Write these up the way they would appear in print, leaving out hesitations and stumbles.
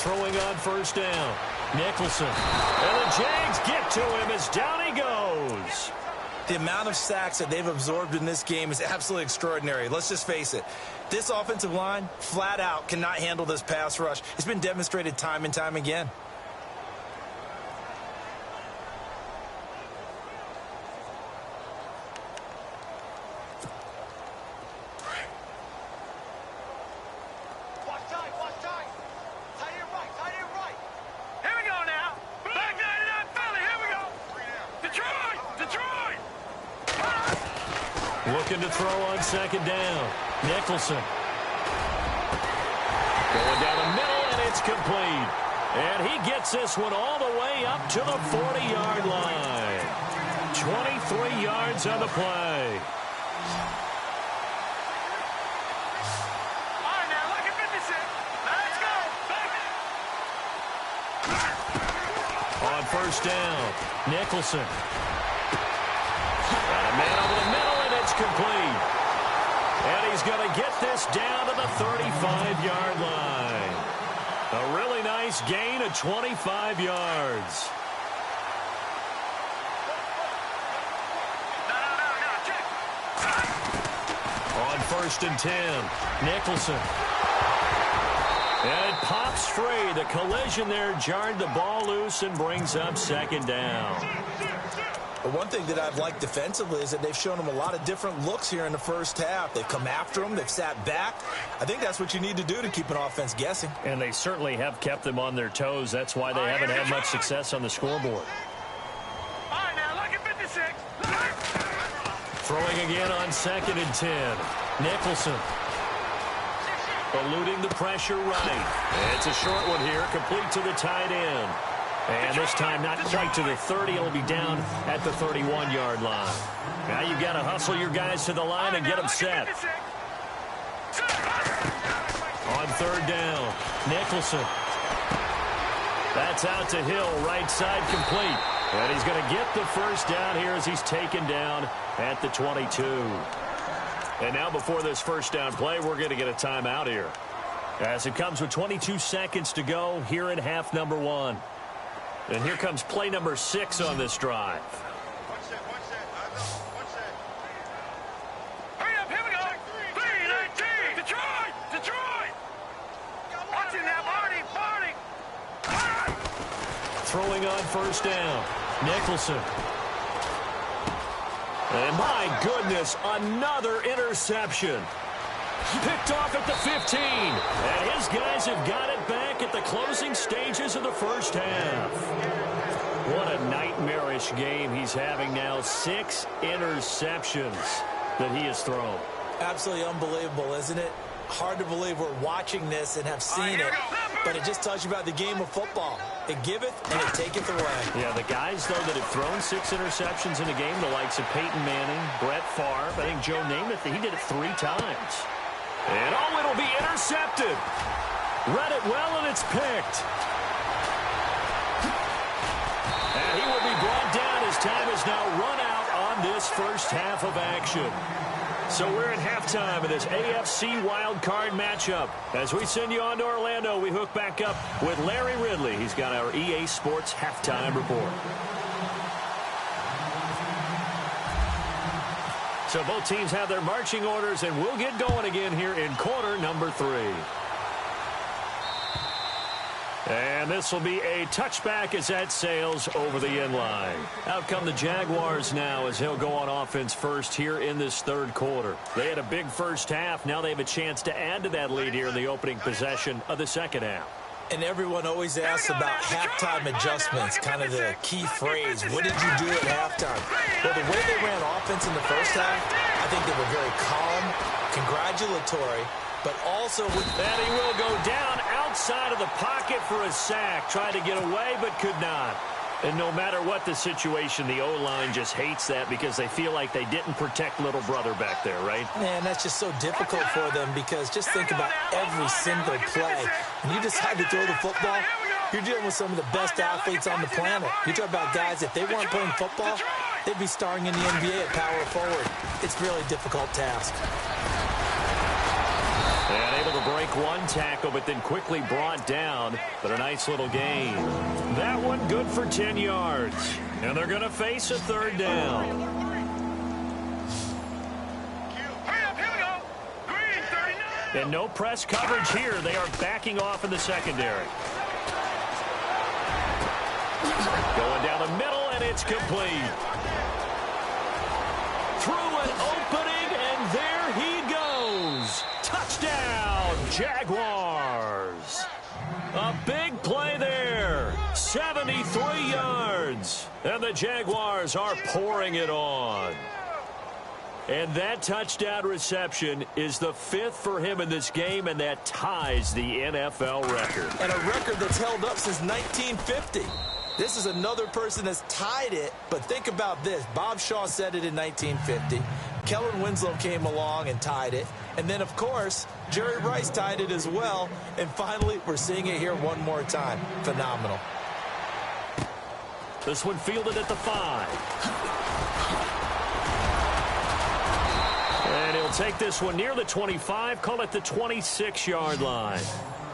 throwing on first down. Nicholson. And the Jags get to him as down he goes. The amount of sacks that they've absorbed in this game is absolutely extraordinary. Let's just face it. This offensive line, flat out, cannot handle this pass rush. It's been demonstrated time and time again. Looking to throw on second down. Nicholson. Going down the middle, and it's complete. And he gets this one all the way up to the 40-yard line. 23 yards on the play. All right, now look at 56. Let's go. On first down, Nicholson. Got a man over the middle, and it's complete. And he's going to get this down to the 35-yard line. A really nice gain of 25 yards. On first and 10, Nicholson. And it pops free. The collision there jarred the ball loose and brings up second down. But one thing that I've liked defensively is that they've shown them a lot of different looks here in the first half. They've come after them. They've sat back. I think that's what you need to do to keep an offense guessing. And they certainly have kept them on their toes. That's why they haven't had much success on the scoreboard. All right, now look at 56. Throwing again on second and 10. Nicholson. Eluding the pressure right. It's a short one here, complete to the tight end. And this time not quite to the 30. It'll be down at the 31-yard line. Now you've got to hustle your guys to the line and get them set. On third down, Nicholson. That's out to Hill, right side complete. And he's going to get the first down here as he's taken down at the 22. And now before this first down play, we're going to get a timeout here. As it comes with 22 seconds to go here in half number one. And here comes play number 6 on this drive. Watch that. Hurry up, here we go. 3-19. Detroit. Watch it now, Barney. Throwing on first down, Nicholson. And my goodness, another interception. Picked off at the 15. And his guys have got it back at the closing stages of the first half. What a nightmarish game he's having now. 6 interceptions that he has thrown. Absolutely unbelievable, isn't it? Hard to believe we're watching this and have seen it. But it just tells you about the game of football. It giveth and it taketh away. Yeah, the guys, though, that have thrown 6 interceptions in a game, the likes of Peyton Manning, Brett Favre, I think Joe Namath, he did it 3 times. And oh, it'll be intercepted. Read it well, and it's picked. And he will be brought down as time is now run out on this first half of action. So we're at halftime of this AFC wildcard matchup. As we send you on to Orlando, we hook back up with Larry Ridley. He's got our EA Sports halftime report. So both teams have their marching orders, and we'll get going again here in quarter number 3. And this will be a touchback as that sails over the end line. Out come the Jaguars now as he'll go on offense first here in this third quarter. They had a big first half. Now they have a chance to add to that lead here in the opening possession of the second half. And everyone always asks about halftime adjustments, kind of the key phrase. What did you do at halftime? Well, the way they ran offense in the first half, I think they were very calm, congratulatory, but also and he will go down outside of the pocket for a sack. Tried to get away, but could not. And no matter what the situation, the O-line just hates that because they feel like they didn't protect little brother back there, right? Man, that's just so difficult for them because just think about every single play. When you decide to throw the football, you're dealing with some of the best athletes on the planet. You talk about guys, if they weren't playing football, they'd be starring in the NBA at power forward. It's a really difficult task. And able to break one tackle, but then quickly brought down. But a nice little gain. That one good for 10 yards. And they're going to face a third down. And no press coverage here. They are backing off in the secondary. Going down the middle, and it's complete. Through an opening, and there he goes. Touchdown, Jaguars. A big play there. 73 yards. And the Jaguars are pouring it on. And that touchdown reception is the 5th for him in this game, and that ties the NFL record. And a record that's held up since 1950. This is another person that's tied it, but think about this. Bob Shaw said it in 1950. Kellen Winslow came along and tied it. And then, of course, Jerry Rice tied it as well. And finally, we're seeing it here one more time. Phenomenal. This one fielded at the 5. And he'll take this one near the 25, call it the 26-yard line.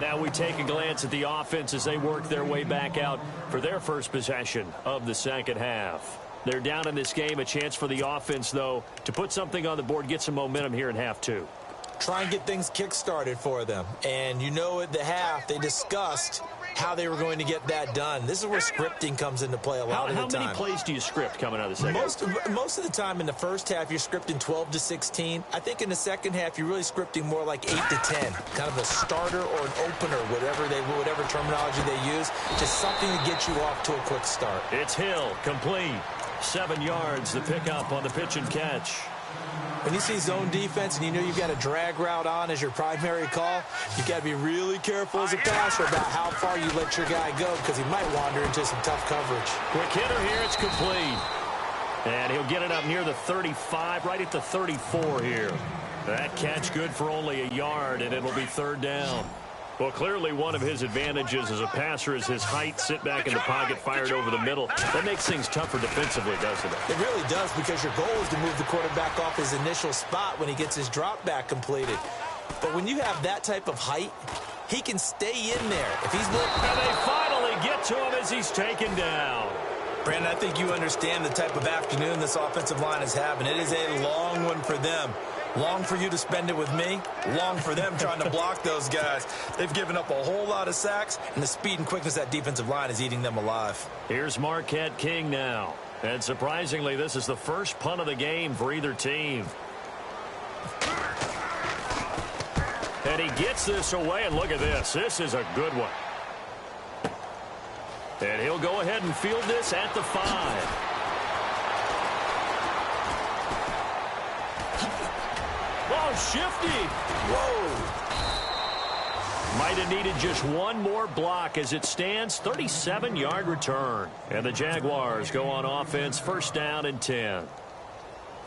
Now we take a glance at the offense as they work their way back out for their first possession of the second half. They're down in this game, a chance for the offense, though, to put something on the board, get some momentum here in half 2. Try and get things kick-started for them. And you know at the half, they discussed how they were going to get that done. This is where scripting comes into play a lot of the time. How many plays do you script coming out of the second? Most of the time in the first half, you're scripting 12 to 16. I think in the second half, you're really scripting more like 8 to 10. Kind of a starter or an opener, whatever terminology they use. Just something to get you off to a quick start. It's Hill, complete. 7 yards, the pickup on the pitch and catch. When you see zone defense and you know you've got a drag route on as your primary call, you've got to be really careful as a passer about how far you let your guy go because he might wander into some tough coverage. Quick hitter here, it's complete. And he'll get it up near the 35, right at the 34 here. That catch good for only a yard, and it'll be third down. Well, clearly one of his advantages as a passer is his height, sit back in the pocket, fired over the middle. That makes things tougher defensively, doesn't it? It really does, because your goal is to move the quarterback off his initial spot when he gets his drop back completed. But when you have that type of height, he can stay in there. If he's and they finally get to him as he's taken down. Brandon, I think you understand the type of afternoon this offensive line is having. It is a long one for them. Long for you to spend it with me. Long for them trying to block those guys. They've given up a whole lot of sacks, and the speed and quickness of that defensive line is eating them alive. Here's Marquette King now. And surprisingly, this is the first punt of the game for either team. And he gets this away, and look at this. This is a good one. And he'll go ahead and field this at the 5. Oh, shifty. Whoa. Might have needed just one more block as it stands. 37-yard return. And the Jaguars go on offense, first down and 10.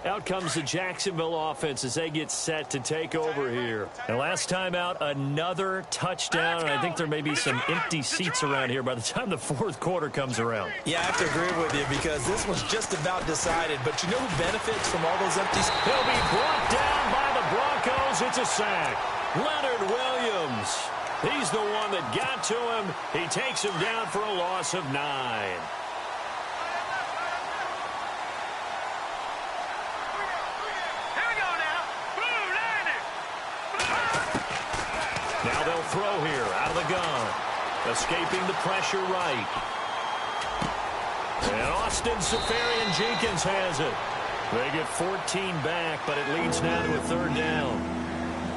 Out comes the Jacksonville offense as they get set to take over here. And last time out, another touchdown. And I think there may be some empty seats around here by the time the fourth quarter comes around. Yeah, I have to agree with you because this one's just about decided. But you know who benefits from all those empty seats? He'll be brought down by the Broncos. It's a sack. Leonard Williams. He's the one that got to him. He takes him down for a loss of 9. Now they'll throw here out of the gun. Escaping the pressure right. And Austin Seferian-Jenkins has it. They get 14 back, but it leads now to a third down.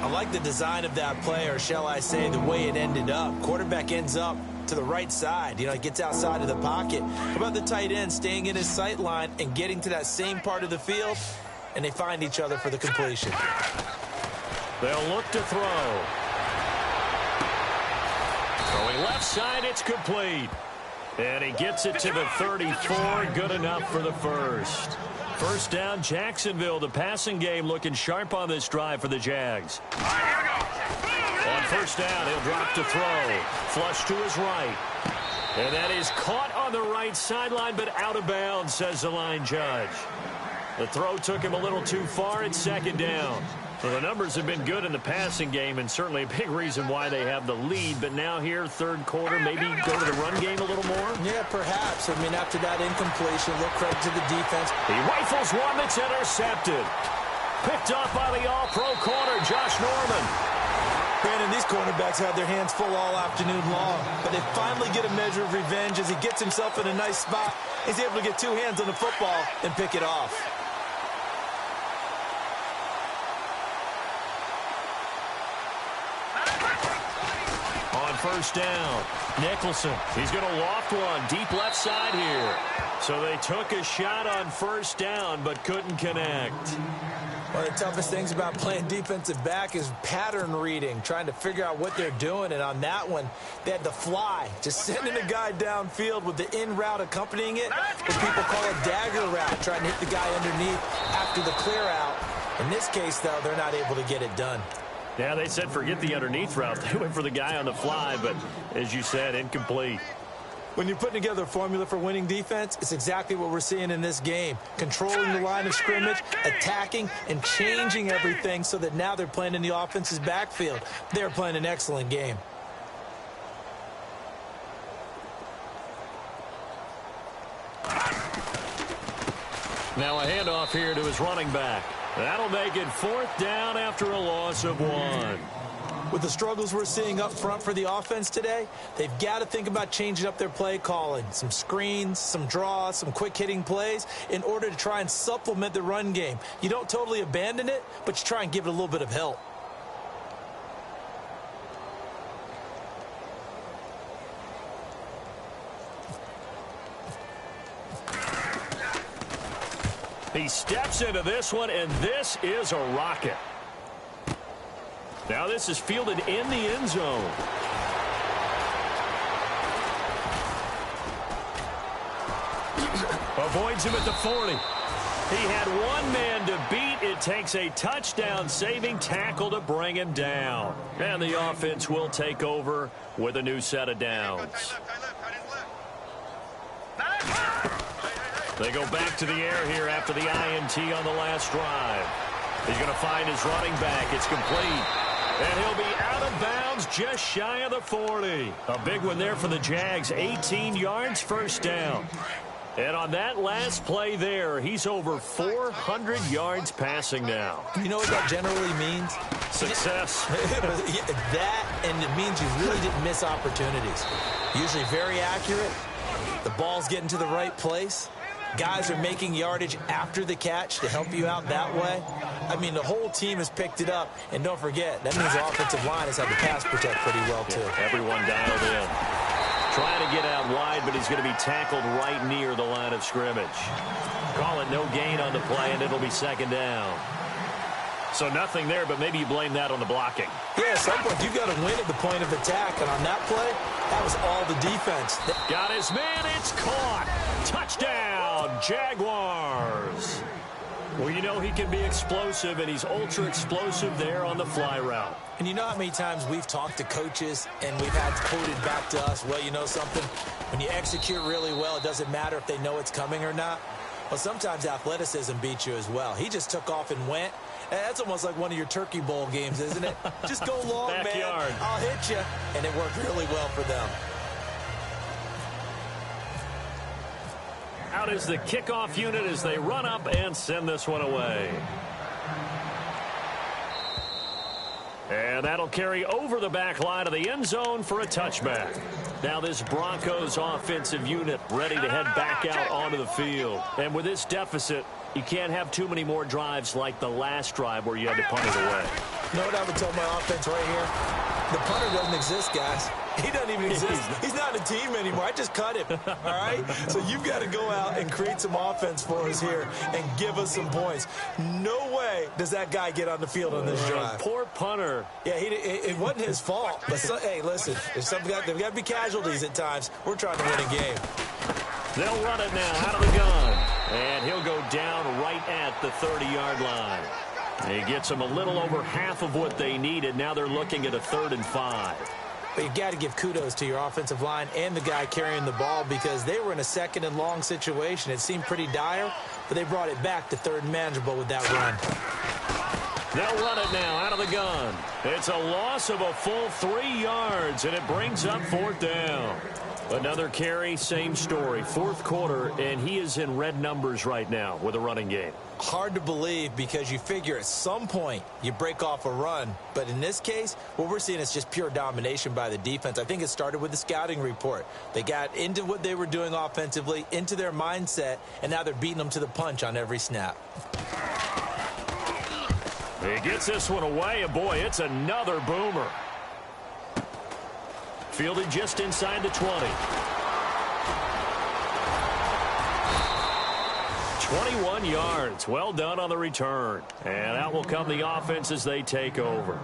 I like the design of that play, or shall I say the way it ended up. Quarterback ends up to the right side. You know, he gets outside of the pocket. How about the tight end staying in his sight line and getting to that same part of the field, and they find each other for the completion. They'll look to throw. Throwing left side, it's complete. And he gets it to the 34. Good enough for the first. First down, Jacksonville. The passing game looking sharp on this drive for the Jags. On first down, he'll drop to throw. Flush to his right. And that is caught on the right sideline, but out of bounds, says the line judge. The throw took him a little too far. It's second down. Well, the numbers have been good in the passing game and certainly a big reason why they have the lead. But now here, third quarter, maybe go to the run game a little more? Yeah, perhaps. I mean, after that incompletion, a little credit to the defense. He rifles one that's intercepted. Picked off by the all-pro corner, Josh Norman. Brandon, these cornerbacks had their hands full all afternoon long, but they finally get a measure of revenge as he gets himself in a nice spot. He's able to get two hands on the football and pick it off. On first down, Nicholson. He's going to loft one deep left side here. So they took a shot on first down but couldn't connect. One of the toughest things about playing defensive back is pattern reading, trying to figure out what they're doing. And on that one, they had the fly, just sending a guy downfield with the in route accompanying it, what people call a dagger route, trying to hit the guy underneath after the clear out. In this case, though, they're not able to get it done. Yeah, they said forget the underneath route. They went for the guy on the fly, but as you said, incomplete. When you're putting together a formula for winning defense, it's exactly what we're seeing in this game. Controlling the line of scrimmage, attacking, and changing everything so that now they're playing in the offense's backfield. They're playing an excellent game. Now a handoff here to his running back. That'll make it fourth down after a loss of 1. With the struggles we're seeing up front for the offense today, they've got to think about changing up their play calling. Some screens, some draws, some quick-hitting plays in order to try and supplement the run game. You don't totally abandon it, but you try and give it a little bit of help. He steps into this one, and this is a rocket. Now this is fielded in the end zone. Avoids him at the 40. He had one man to beat. It takes a touchdown-saving tackle to bring him down. And the offense will take over with a new set of downs. They go back to the air here after the INT on the last drive. He's going to find his running back. It's complete. And he'll be out of bounds just shy of the 40. A big one there for the Jags. 18 yards, first down. And on that last play there, he's over 400 yards passing now. You know what that generally means? Success. That, and it means you really didn't miss opportunities. Usually very accurate. The ball's getting to the right place. Guys are making yardage after the catch to help you out that way. I mean, the whole team has picked it up. And don't forget, that means the offensive line has had to pass protect pretty well, too. Yeah, everyone dialed in. Trying to get out wide, but he's going to be tackled right near the line of scrimmage. Call it no gain on the play, and it'll be second down. So nothing there, but maybe you blame that on the blocking. Yeah, at some point, you've got to win at the point of attack. And on that play, that was all the defense. Got his man. It's caught. Touchdown, Jaguars. Well, you know he can be explosive, and he's ultra-explosive there on the fly route. And you know how many times we've talked to coaches and we've had quoted back to us, well, you know something? When you execute really well, it doesn't matter if they know it's coming or not. Well, sometimes athleticism beats you as well. He just took off and went. And that's almost like one of your Turkey Bowl games, isn't it? Just go long, Backyard. man. I'll hit you. And it worked really well for them. Out is the kickoff unit as they run up and send this one away. And that'll carry over the back line of the end zone for a touchback. Now this Broncos offensive unit ready to head back out onto the field. And with this deficit, you can't have too many more drives like the last drive where you had to punt it away. You know what I would tell my offense right here? The punter doesn't exist, guys. He doesn't even exist. He's not a team anymore. I just cut him, all right? So you've got to go out and create some offense for us here and give us some points. No way does that guy get on the field on this drive. Poor punter. Yeah, it wasn't his fault. But hey, listen, there's got to be casualties at times. We're trying to win a game. They'll run it now out of the gun. And he'll go down right at the 30-yard line. He gets them a little over half of what they needed. Now they're looking at a 3rd and 5. But you've got to give kudos to your offensive line and the guy carrying the ball because they were in a 2nd and long situation. It seemed pretty dire, but they brought it back to 3rd and manageable with that run. They'll run it now out of the gun. It's a loss of a full 3 yards, and it brings up 4th down. Another carry, same story. 4th quarter, and he is in red numbers right now with a running game. Hard to believe because you figure at some point you break off a run. But in this case, what we're seeing is just pure domination by the defense. I think it started with the scouting report. They got into what they were doing offensively, into their mindset, and now they're beating them to the punch on every snap. He gets this one away, and boy, it's another boomer. Fielded just inside the 20. 21 yards. Well done on the return. And out will come the offense as they take over.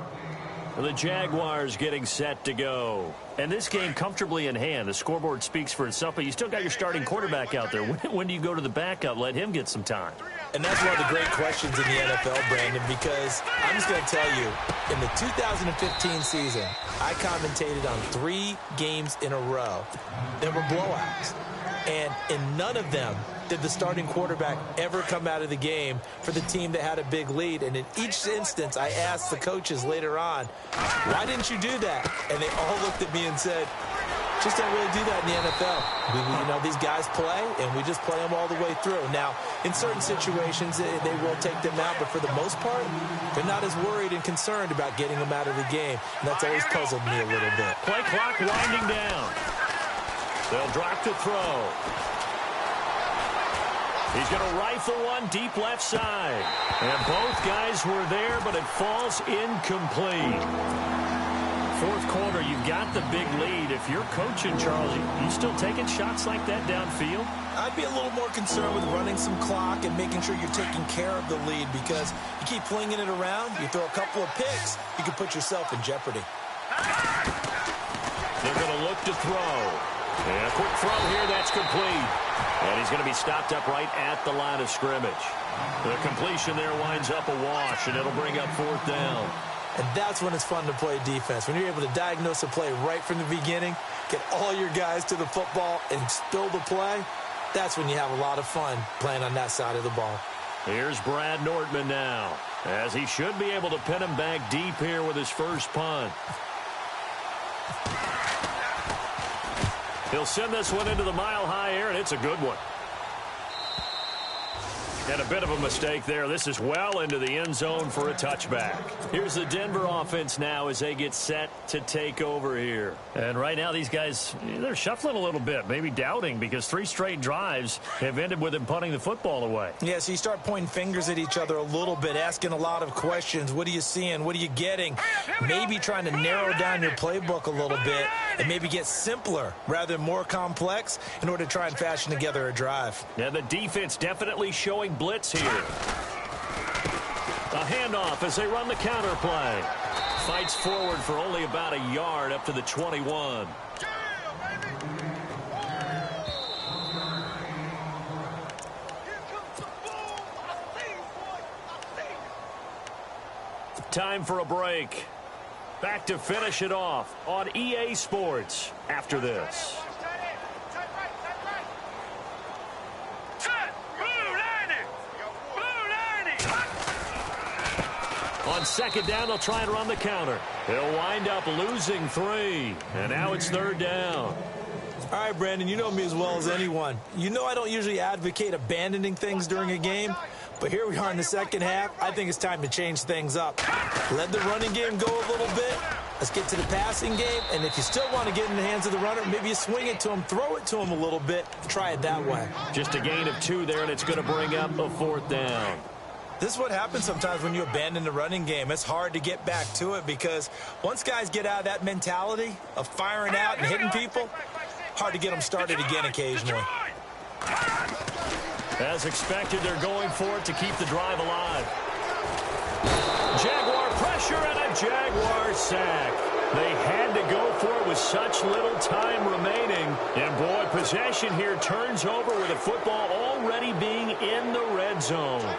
The Jaguars getting set to go. And this game comfortably in hand. The scoreboard speaks for itself, but you still got your starting quarterback out there. When do you go to the backup? Let him get some time. And that's one of the great questions in the NFL, Brandon, because I'm just going to tell you, in the 2015 season, I commentated on 3 games in a row that were blowouts. And in none of them did the starting quarterback ever come out of the game for the team that had a big lead. And in each instance, I asked the coaches later on, why didn't you do that? And they all looked at me and said, just don't really do that in the NFL. These guys play, and we just play them all the way through. Now, in certain situations, they will take them out, but for the most part, they're not as worried and concerned about getting them out of the game. And that's always puzzled me a little bit. Play clock winding down. They'll drop to throw. He's going to rifle one deep left side. And both guys were there, but it falls incomplete. 4th quarter, you've got the big lead. If you're coaching, Charles, you still taking shots like that downfield? I'd be a little more concerned with running some clock and making sure you're taking care of the lead, because you keep flinging it around, you throw a couple of picks, you can put yourself in jeopardy. They're going to look to throw. And a quick throw here, that's complete. And he's going to be stopped up right at the line of scrimmage. The completion there winds up a wash, and it'll bring up 4th down. And that's when it's fun to play defense. When you're able to diagnose a play right from the beginning, get all your guys to the football and spill the play, that's when you have a lot of fun playing on that side of the ball. Here's Brad Nortman now, as he should be able to pin him back deep here with his first punt. He'll send this one into the mile-high air, and it's a good one. And a bit of a mistake there. This is well into the end zone for a touchback. Here's the Denver offense now as they get set to take over here. And right now these guys, they're shuffling a little bit, maybe doubting, because 3 straight drives have ended with them punting the football away. Yeah, so you start pointing fingers at each other a little bit, asking a lot of questions. What are you seeing? What are you getting? Maybe trying to narrow down your playbook a little bit and maybe get simpler rather than more complex in order to try and fashion together a drive. Yeah, the defense definitely showing blitz here. A handoff as they run the counter play. Fights forward for only about a yard up to the 21. Time for a break. Back to finish it off on EA Sports after this. On 2nd down, they'll try and run the counter. They'll wind up losing 3. And now it's 3rd down. All right, Brandon, you know me as well as anyone. You know I don't usually advocate abandoning things during a game, but here we are in the second half. I think it's time to change things up. Let the running game go a little bit. Let's get to the passing game, and if you still want to get in the hands of the runner, maybe you swing it to him, throw it to him a little bit, try it that way. Just a gain of 2 there, and it's going to bring up a 4th down. This is what happens sometimes when you abandon the running game. It's hard to get back to it because once guys get out of that mentality of firing out and hitting people, hard to get them started again occasionally. As expected, they're going for it to keep the drive alive. Jaguar pressure and a Jaguar sack. They had to go for it with such little time remaining. And, boy, possession here turns over with the football already being in the red zone.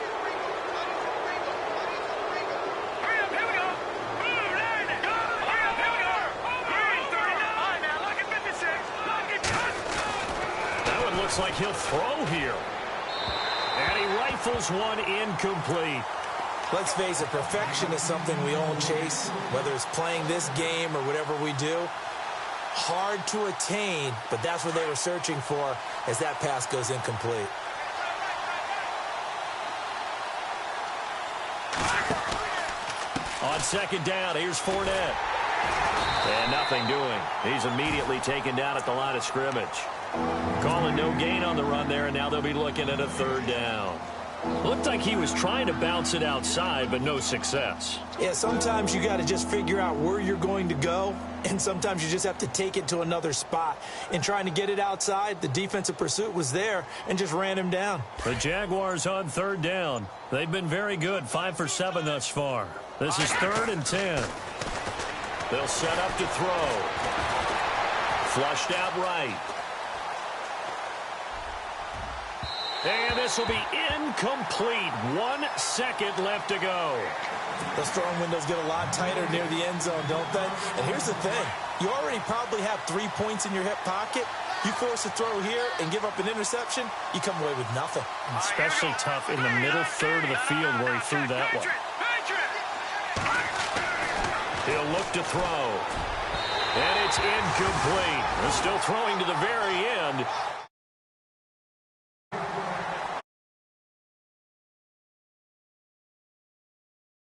Looks like he'll throw here. And he rifles one incomplete. Let's face it, perfection is something we all chase, whether it's playing this game or whatever we do. Hard to attain, but that's what they were searching for as that pass goes incomplete. On second down, here's Fournette. And nothing doing. He's immediately taken down at the line of scrimmage. Calling no gain on the run there, and now they'll be looking at a third down. Looked like he was trying to bounce it outside, but no success. Yeah, sometimes you got to just figure out where you're going to go, and sometimes you just have to take it to another spot. In trying to get it outside, the defensive pursuit was there and just ran him down. The Jaguars on third down. They've been very good, 5 for 7 thus far. This is 3rd and 10. They'll set up to throw. Flushed out right. And this will be incomplete. 1 second left to go. Those throwing windows get a lot tighter near the end zone, don't they? And here's the thing. You already probably have 3 points in your hip pocket. You force a throw here and give up an interception, you come away with nothing. And especially tough in the middle third of the field where he threw that one. He'll look to throw. And it's incomplete. They're still throwing to the very end.